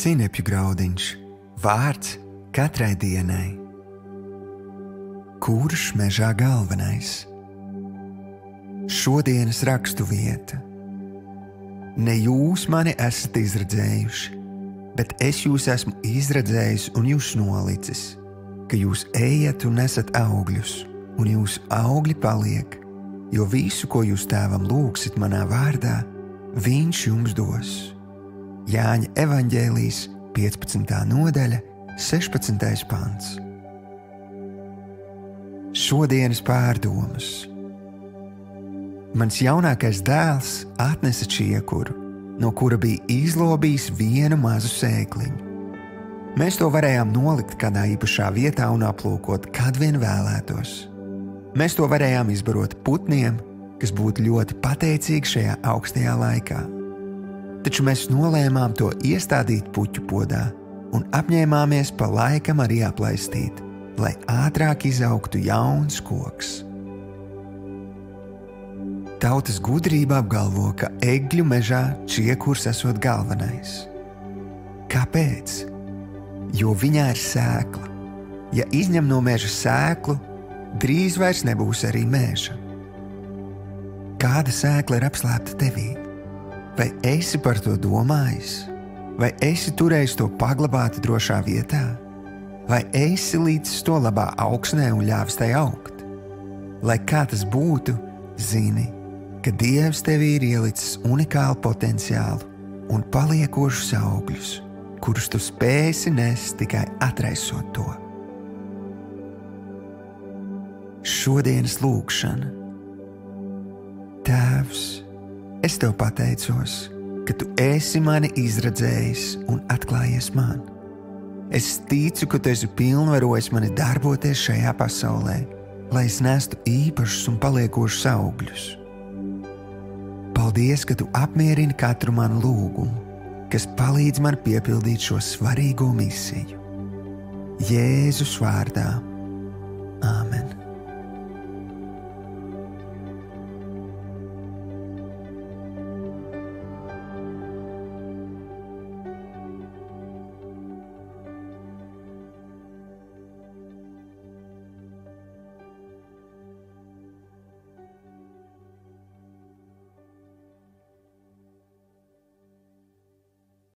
Sinepju graudiņš, vārds katrai dienai. Kurš mežā galvenais? Šodienas rakstu vieta. Ne jūs mani esat izredzējuši, bet es jūs esmu izredzējis un jūs nolicis, ka jūs ejat un nesat augļus, un jūsu augļi paliek, jo visu, ko jūs tēvam lūgsit manā vārdā, viņš jums dos. Jāņa evaņģēlijs, 15. nodaļa, 16. pants. Šodienas pārdomas. Mans jaunākais dēls atnesa čiekuru, no kura bija izlobījis vienu mazu sēkliņu. Mēs to varējām nolikt kādā īpašā vietā un aplūkot, kad vien vēlētos. Mēs to varējām izbarot putniem, kas būtu ļoti pateicīgi šajā augstajā laikā. Taču mēs nolēmām to iestādīt puķu podā un apņēmāmies pa laikam arī aplaistīt, lai ātrāk izaugtu jauns koks. Tautas gudrība apgalvo, ka egļu mežā čiekurs esot galvenais. Kāpēc? Jo viņā ir sēkla. Ja izņem no meža sēklu, drīz vairs nebūs arī meža. Kāda sēkla ir apslēpta tevī? Vai esi par to domājis? Vai esi turējis to paglabāt drošā vietā? Vai esi līdz to labā augsnē un ļāvis tai augt? Lai kā tas būtu, zini, ka Dievs tevī ir ielicis unikālu potenciālu un paliekošus augļus, kurus tu spēsi nest tikai atraisot to. Šodienas lūgšana. Tēvs, es tev pateicos, ka tu esi mani izredzējis un atklājies man. Es ticu, ka tu esi pilnvarojis mani darboties šajā pasaulē, lai es nestu īpašus un paliekošus augļus. Paldies, ka tu apmierini katru manu lūgumu, kas palīdz man piepildīt šo svarīgo misiju. Jēzus vārdā. Āmen.